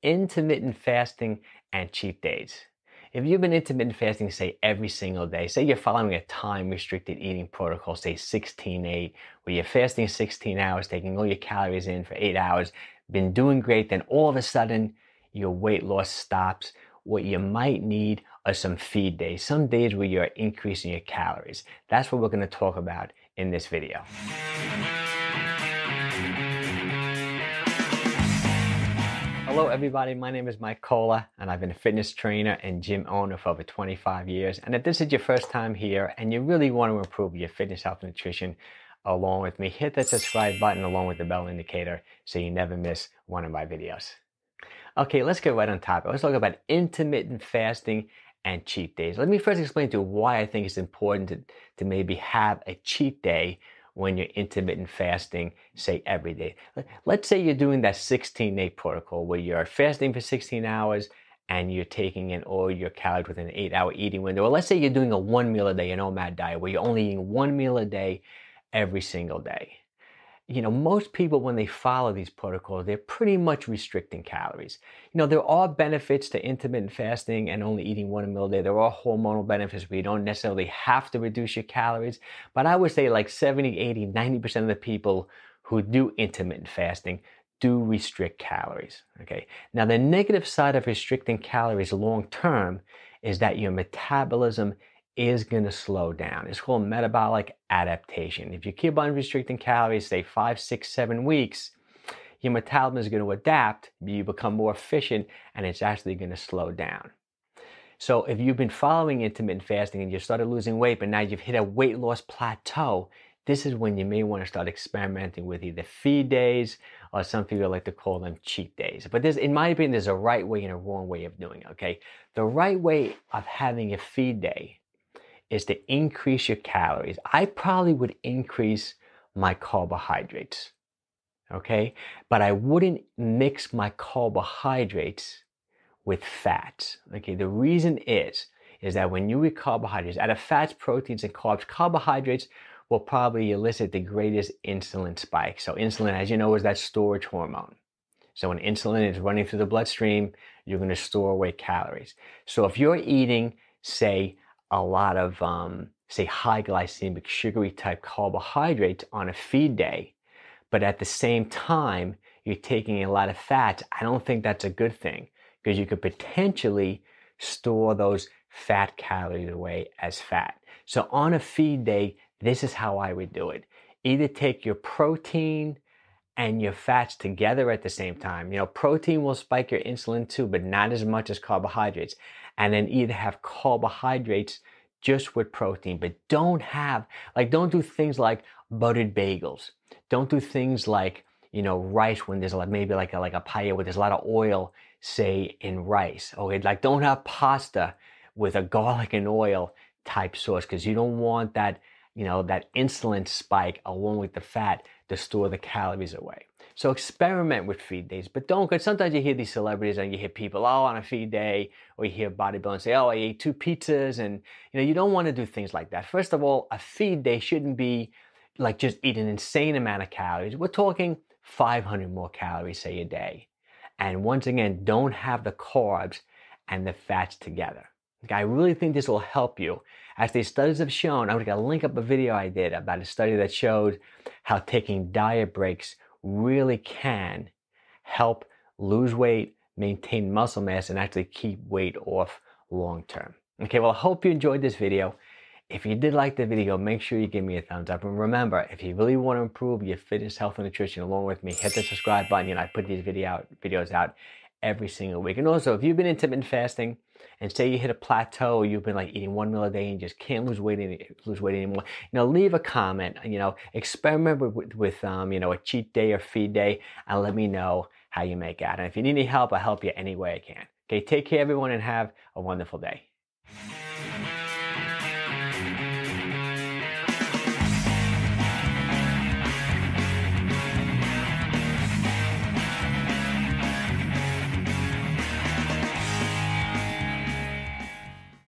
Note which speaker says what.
Speaker 1: intermittent fasting and cheat days. If you've been intermittent fasting, say every single day, say you're following a time restricted eating protocol, say 16-8, where you're fasting 16 hours, taking all your calories in for 8 hours, been doing great, then all of a sudden your weight loss stops. What you might need are some feed days, some days where you're increasing your calories. That's what we're going to talk about in this video. Hello everybody, my name is Mike Cola and I've been a fitness trainer and gym owner for over 25 years. And if this is your first time here and you really want to improve your fitness, health, and nutrition along with me, hit that subscribe button along with the bell indicator so you never miss one of my videos. Okay, let's get right on topic. Let's talk about intermittent fasting and cheat days. Let me first explain to you why I think it's important to maybe have a cheat day when you're intermittent fasting, say every day. Let's say you're doing that 16-day protocol where you're fasting for 16 hours and you're taking in all your calories within an 8-hour eating window. Or let's say you're doing a 1 meal a day, an OMAD diet, where you're only eating 1 meal a day every single day. You know, most people, when they follow these protocols, they're pretty much restricting calories. You know, there are benefits to intermittent fasting and only eating 1 meal a day. There are hormonal benefits where you don't necessarily have to reduce your calories. But I would say like 70, 80, 90% of the people who do intermittent fasting do restrict calories, okay? Now, the negative side of restricting calories long term is that your metabolism is going to slow down. It's called metabolic adaptation. If you keep on restricting calories, say 5, 6, 7 weeks, your metabolism is going to adapt, you become more efficient, and it's actually going to slow down. So if you've been following intermittent fasting and you started losing weight, but now you've hit a weight loss plateau, this is when you may want to start experimenting with either feed days or some people like to call them cheat days. But in my opinion, there's a right way and a wrong way of doing it, okay? The right way of having a feed day is to increase your calories. I probably would increase my carbohydrates, okay? But I wouldn't mix my carbohydrates with fats, okay? The reason is that when you eat carbohydrates, out of fats, proteins, and carbs, carbohydrates will probably elicit the greatest insulin spike. So insulin, as you know, is that storage hormone. So when insulin is running through the bloodstream, you're gonna store away calories. So if you're eating, say, a lot of, say, high glycemic, sugary type carbohydrates on a feed day, but at the same time, you're taking a lot of fats, I don't think that's a good thing because you could potentially store those fat calories away as fat. So on a feed day, this is how I would do it. Either take your protein and your fats together at the same time. You know, protein will spike your insulin too, but not as much as carbohydrates. And then either have carbohydrates just with protein, but don't do things like buttered bagels. Don't do things like, you know, rice when there's maybe like a paella where there's a lot of oil, say, in rice. Okay, like don't have pasta with a garlic and oil type sauce because you don't want that, you know, that insulin spike along with the fat to store the calories away. So experiment with feed days, but don't, because sometimes you hear these celebrities and you hear people, oh, on a feed day, or you hear bodybuilders say, oh, I ate 2 pizzas, and you know, you don't want to do things like that. First of all, a feed day shouldn't be like just eat an insane amount of calories. We're talking 500 more calories, say, a day. And once again, don't have the carbs and the fats together. Okay, I really think this will help you. As the studies have shown, I'm going to link up a video I did about a study that showed how taking diet breaks really can help lose weight, maintain muscle mass, and actually keep weight off long term. Okay, well, I hope you enjoyed this video. If you did like the video, make sure you give me a thumbs up. And remember, if you really want to improve your fitness, health, and nutrition along with me, hit the subscribe button. You know, I put these videos out every single week. And also, if you've been intermittent fasting and say you hit a plateau, you've been like eating 1 meal a day and just can't lose weight anymore, you know, leave a comment, you know, experiment with you know, a cheat day or feed day and let me know how you make out. And if you need any help, I'll help you any way I can. Okay, take care everyone and have a wonderful day.